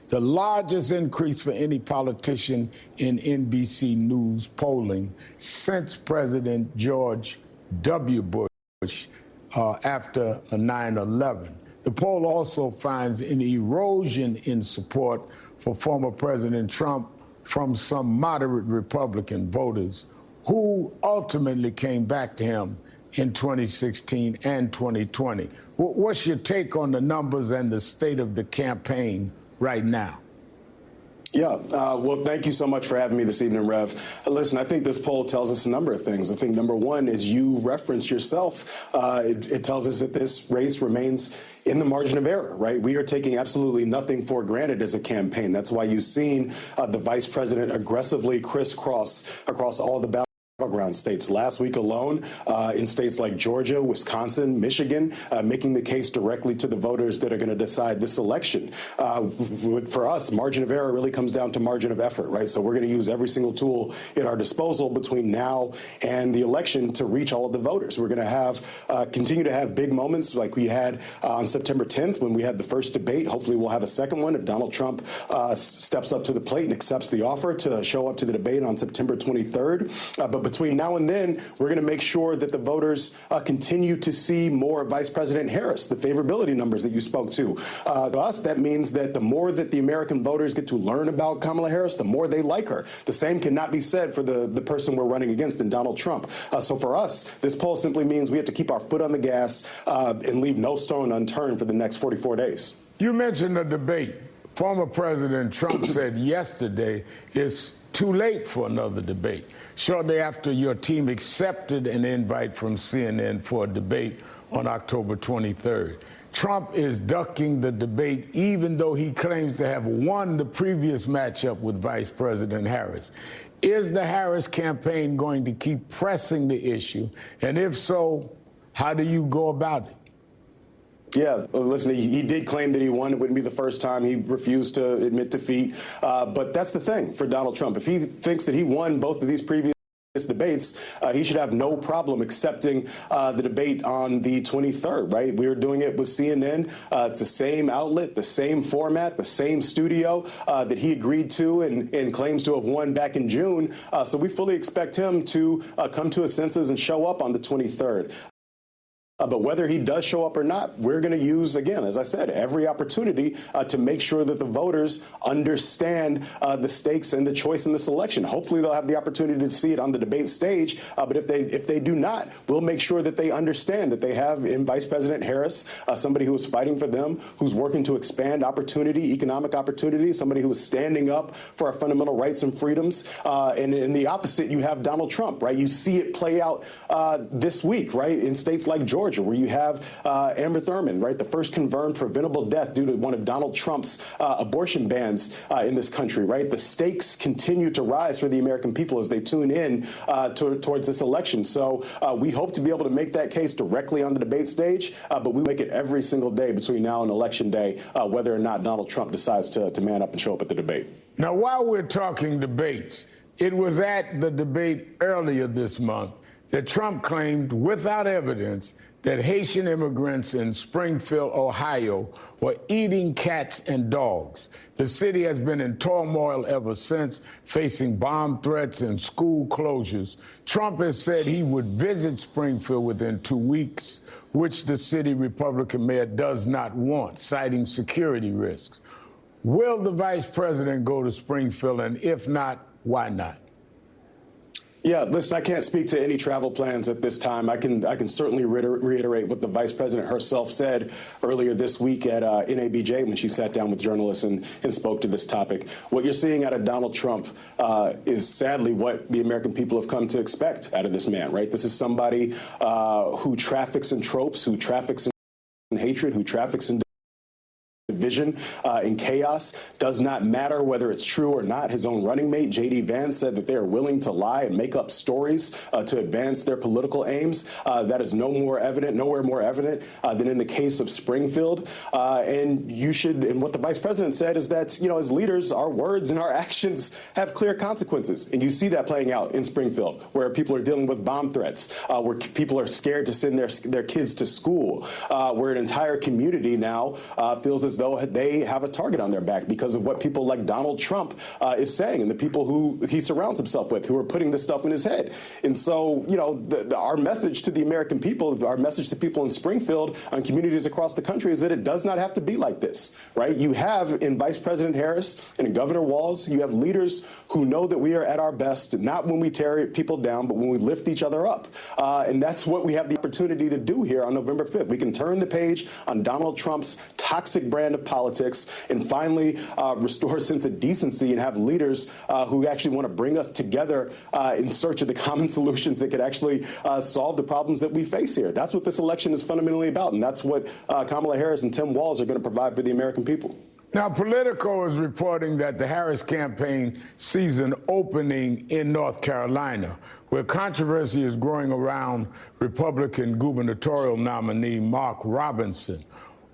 the largest increase for any politician in NBC News polling since President George W. Bush after 9/11. The poll also finds an erosion in support for former President Trump from some moderate Republican voters who ultimately came back to him in 2016 and 2020. What's your take on the numbers and the state of the campaign right now? Yeah, well, thank you so much for having me this evening, Rev. Listen, I think this poll tells us a number of things. I think number one, as you referenced yourself, it tells us that this race remains in the margin of error, right? We are taking absolutely nothing for granted as a campaign. That's why you've seen the vice president aggressively crisscross across all the battleground states. Last week alone, in states like Georgia, Wisconsin, Michigan, making the case directly to the voters that are going to decide this election. For us, margin of error really comes down to margin of effort, right? So we're going to use every single tool at our disposal between now and the election to reach all of the voters. We're going to have continue to have big moments like we had on September 10th when we had the first debate. Hopefully we'll have a second one if Donald Trump steps up to the plate and accepts the offer to show up to the debate on September 23rd. But between now and then, we're going to make sure that the voters continue to see more Vice President Harris, the favorability numbers that you spoke to. To us, that means that the more that the American voters get to learn about Kamala Harris, the more they like her. The same cannot be said for the person we're running against in Donald Trump. So for us, this poll simply means we have to keep our foot on the gas and leave no stone unturned for the next 44 days. You mentioned the debate. Former President Trump said yesterday it's too late for another debate. Shortly after your team accepted an invite from CNN for a debate on October 23rd. Trump is ducking the debate even though he claims to have won the previous matchup with Vice President Harris. Is the Harris campaign going to keep pressing the issue? And if so, how do you go about it? Yeah, listen, he did claim that he won. It wouldn't be the first time. He refused to admit defeat. But that's the thing for Donald Trump. If he thinks that he won both of these previous debates, he should have no problem accepting the debate on the 23rd, right? We're doing it with CNN. It's the same outlet, the same format, the same studio that he agreed to and claims to have won back in June. So we fully expect him to come to his senses and show up on the 23rd. But whether he does show up or not, we're going to use, again, as I said, every opportunity to make sure that the voters understand the stakes and the choice in this election. Hopefully they'll have the opportunity to see it on the debate stage. But if they do not, we'll make sure that they understand that they have in Vice President Harris somebody who is fighting for them, who's working to expand opportunity, economic opportunity, somebody who is standing up for our fundamental rights and freedoms. And in the opposite, you have Donald Trump, right? You see it play out this week, right, in states like Georgia, where you have Amber Thurman, right, the first confirmed preventable death due to one of Donald Trump's abortion bans in this country, right? The stakes continue to rise for the American people as they tune in towards this election. So we hope to be able to make that case directly on the debate stage, but we make it every single day between now and Election Day, whether or not Donald Trump decides to man up and show up at the debate. Now, while we're talking debates, it was at the debate earlier this month that Trump claimed without evidence that Haitian immigrants in Springfield, Ohio, were eating cats and dogs. The city has been in turmoil ever since, facing bomb threats and school closures. Trump has said he would visit Springfield within 2 weeks, which the city Republican mayor does not want, citing security risks. Will the vice president go to Springfield, and if not, why not? Yeah, listen, I can't speak to any travel plans at this time. I can certainly reiterate what the vice president herself said earlier this week at NABJ when she sat down with journalists and spoke to this topic. What you're seeing out of Donald Trump is sadly what the American people have come to expect out of this man, right? This is somebody who traffics in tropes, who traffics in hatred, who traffics in division and chaos. Does not matter whether it's true or not. His own running mate, J.D. Vance, said that they are willing to lie and make up stories to advance their political aims. That is nowhere more evident than in the case of Springfield. And what the vice president said is that, you know, as leaders, our words and our actions have clear consequences. And you see that playing out in Springfield, where people are dealing with bomb threats, where people are scared to send their kids to school, where an entire community now feels as though though they have a target on their back because of what people like Donald Trump is saying and the people who he surrounds himself with who are putting this stuff in his head. And so, our message to the American people, our message to people in Springfield and communities across the country is that it does not have to be like this, right? You have in Vice President Harris and in Governor Walz, you have leaders who know that we are at our best, not when we tear people down, but when we lift each other up. And that's what we have the opportunity to do here on November 5th. We can turn the page on Donald Trump's toxic brand of politics and finally restore a sense of decency and have leaders who actually want to bring us together in search of the common solutions that could actually solve the problems that we face here. That's what this election is fundamentally about, and that's what Kamala Harris and Tim Walz are going to provide for the American people. Now, Politico is reporting that the Harris campaign sees an opening in North Carolina, where controversy is growing around Republican gubernatorial nominee Mark Robinson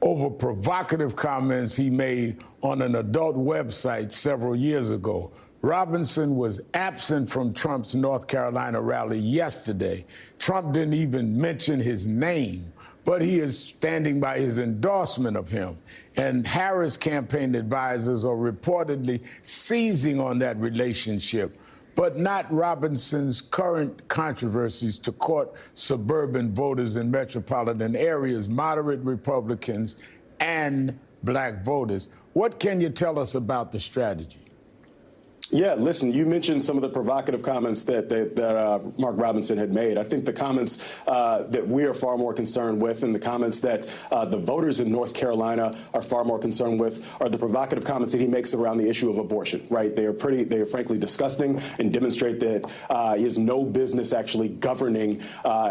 over provocative comments he made on an adult website several years ago. Robinson was absent from Trump's North Carolina rally yesterday. Trump didn't even mention his name, but he is standing by his endorsement of him. And Harris campaign advisors are reportedly seizing on that relationship, but not Robinson's current controversies to court suburban voters in metropolitan areas, moderate Republicans, and black voters. What can you tell us about the strategy? Yeah, listen, you mentioned some of the provocative comments that Mark Robinson had made. I think the comments that we are far more concerned with and the comments that the voters in North Carolina are far more concerned with are the provocative comments that he makes around the issue of abortion, right? They are frankly disgusting and demonstrate that he has no business actually governing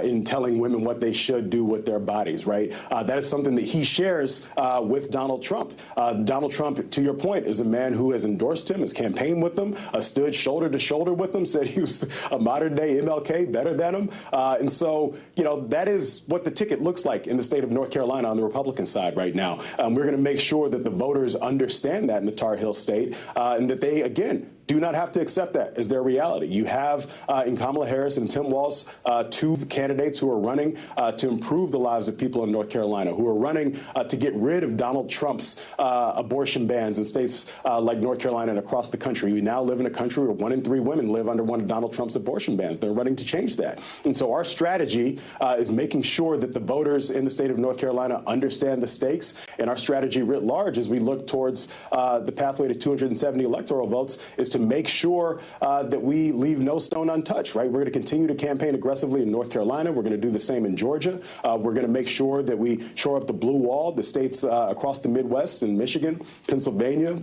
in telling women what they should do with their bodies, right? That is something that he shares with Donald Trump. Donald Trump, to your point, is a man who has endorsed him, has campaigned with him, stood shoulder to shoulder with him, said he was a modern day MLK, better than him. And so, that is what the ticket looks like in the state of North Carolina on the Republican side right now. We're going to make sure that the voters understand that in the Tar Heel state and that they, again, do not have to accept that as their reality. You have in Kamala Harris and Tim Walz two candidates who are running to improve the lives of people in North Carolina, who are running to get rid of Donald Trump's abortion bans in states like North Carolina and across the country. We now live in a country where 1 in 3 women live under one of Donald Trump's abortion bans. They're running to change that. And so our strategy is making sure that the voters in the state of North Carolina understand the stakes. And our strategy writ large as we look towards the pathway to 270 electoral votes is to make sure that we leave no stone untouched, right? We're going to continue to campaign aggressively in North Carolina. We're going to do the same in Georgia. We're going to make sure that we shore up the blue wall, the states across the Midwest in Michigan, Pennsylvania,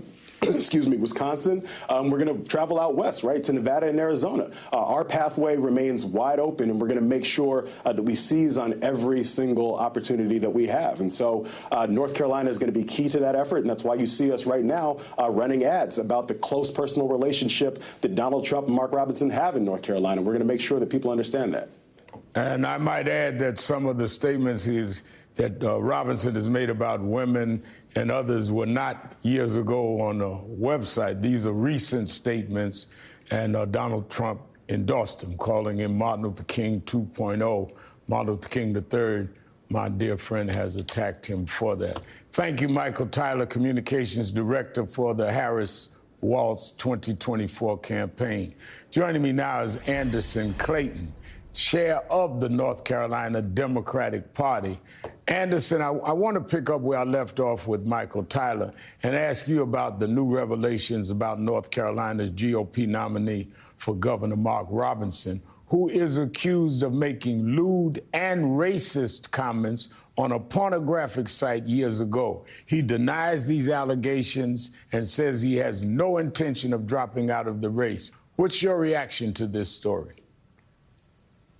Wisconsin. We're going to travel out west, right, to Nevada and Arizona. Our pathway remains wide open, and we're going to make sure that we seize on every single opportunity that we have. And so North Carolina is going to be key to that effort, and that's why you see us right now running ads about the close personal relationship that Donald Trump and Mark Robinson have in North Carolina. We're going to make sure that people understand that. And I might add that some of the statements that Robinson has made about women and others were not years ago on the website. These are recent statements, and Donald Trump endorsed him, calling him Martin Luther King 2.0. Martin Luther King III, my dear friend, has attacked him for that. Thank you, Michael Tyler, Communications Director for the Harris-Walz 2024 campaign. Joining me now is Anderson Clayton, chair of the North Carolina Democratic Party. Anderson, I want to pick up where I left off with Michael Tyler and ask you about the new revelations about North Carolina's GOP nominee for Governor Mark Robinson, who is accused of making lewd and racist comments on a pornographic site years ago. He denies these allegations and says he has no intention of dropping out of the race. What's your reaction to this story?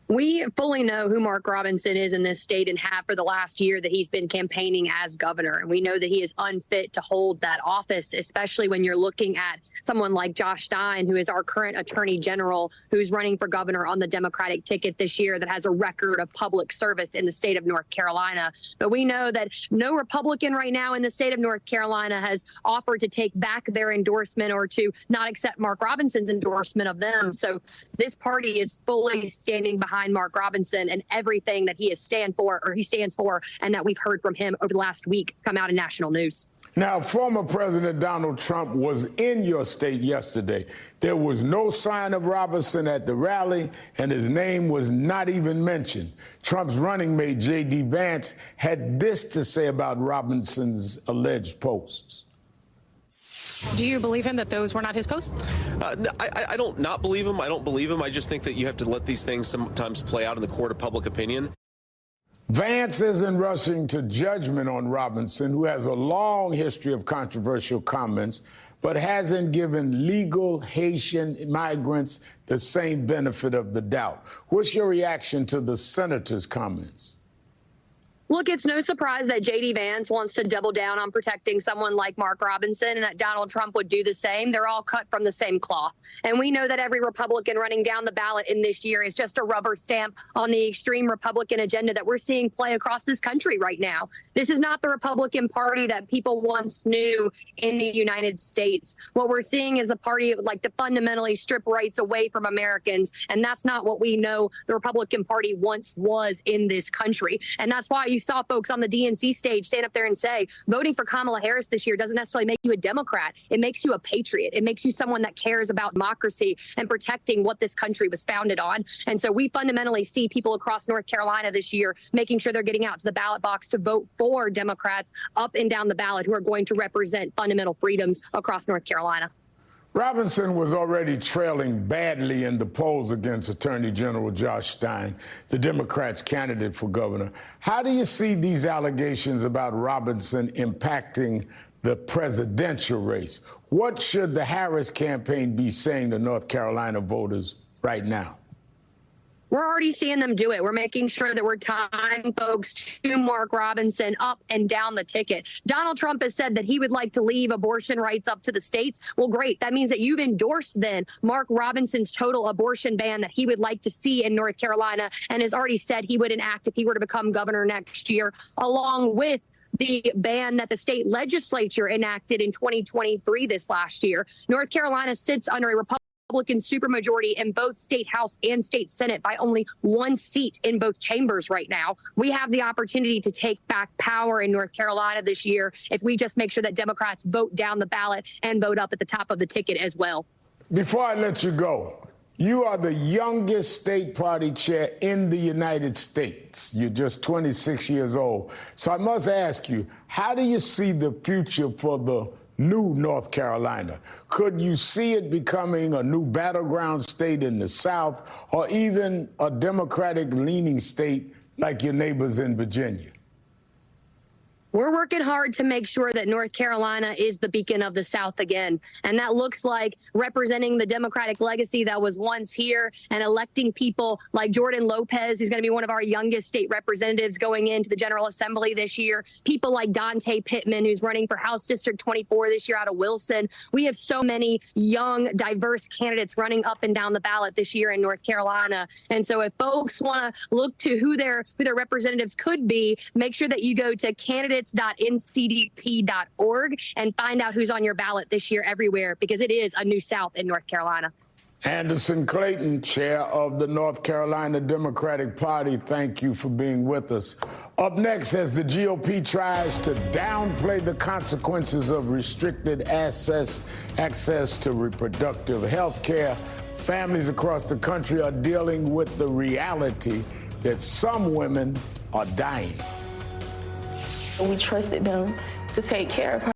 We fully know who Mark Robinson is in this state and have for the last year that he's been campaigning as governor. And we know that he is unfit to hold that office, especially when you're looking at someone like Josh Stein, who is our current attorney general, who's running for governor on the Democratic ticket this year, that has a record of public service in the state of North Carolina. But we know that no Republican right now in the state of North Carolina has offered to take back their endorsement or to not accept Mark Robinson's endorsement of them. So this party is fully standing behind behind Mark Robinson and everything that he stands for, and that we've heard from him over the last week come out in national news. Now, former President Donald Trump was in your state yesterday. There was no sign of Robinson at the rally, and his name was not even mentioned. Trump's running mate, J.D. Vance, had this to say about Robinson's alleged posts. Do you believe him that those were not his posts? I don't not believe him. I don't believe him. I just think that you have to let these things sometimes play out in the court of public opinion. Vance isn't rushing to judgment on Robinson, who has a long history of controversial comments, but hasn't given legal Haitian migrants the same benefit of the doubt. What's your reaction to the senator's comments? Look, it's no surprise that J.D. Vance wants to double down on protecting someone like Mark Robinson and that Donald Trump would do the same. They're all cut from the same cloth. And we know that every Republican running down the ballot in this year is just a rubber stamp on the extreme Republican agenda that we're seeing play across this country right now. This is not the Republican Party that people once knew in the United States. What we're seeing is a party like to fundamentally strip rights away from Americans. And that's not what we know the Republican Party once was in this country. And that's why you saw folks on the DNC stage stand up there and say, voting for Kamala Harris this year doesn't necessarily make you a Democrat. It makes you a patriot. It makes you someone that cares about democracy and protecting what this country was founded on. And so we fundamentally see people across North Carolina this year making sure they're getting out to the ballot box to vote for Democrats up and down the ballot who are going to represent fundamental freedoms across North Carolina. Robinson was already trailing badly in the polls against Attorney General Josh Stein, the Democrats' candidate for governor. How do you see these allegations about Robinson impacting the presidential race? What should the Harris campaign be saying to North Carolina voters right now? We're already seeing them do it. We're making sure that we're tying folks to Mark Robinson up and down the ticket. Donald Trump has said that he would like to leave abortion rights up to the states. Well, great. That means that you've endorsed then Mark Robinson's total abortion ban that he would like to see in North Carolina and has already said he would enact if he were to become governor next year, along with the ban that the state legislature enacted in 2023 this last year. North Carolina sits under a Republican supermajority in both state House and state Senate by only one seat in both chambers right now. We have the opportunity to take back power in North Carolina this year if we just make sure that Democrats vote down the ballot and vote up at the top of the ticket as well. Before I let you go, you are the youngest state party chair in the United States. You're just 26 years old. So I must ask you, how do you see the future for the new North Carolina? Could you see it becoming a new battleground state in the South, or even a Democratic-leaning state like your neighbors in Virginia? We're working hard to make sure that North Carolina is the beacon of the South again. And that looks like representing the Democratic legacy that was once here and electing people like Jordan Lopez, who's going to be one of our youngest state representatives going into the General Assembly this year. People like Dante Pittman, who's running for House District 24 this year out of Wilson. We have so many young, diverse candidates running up and down the ballot this year in North Carolina. And so if folks want to look to who their representatives could be, make sure that you go to candidates.ncdp.org and find out who's on your ballot this year everywhere, because it is a new South in North Carolina. Anderson Clayton, chair of the North Carolina Democratic Party, thank you for being with us. Up next, as the GOP tries to downplay the consequences of restricted access to reproductive health care, families across the country are dealing with the reality that some women are dying. We trusted them to take care of her.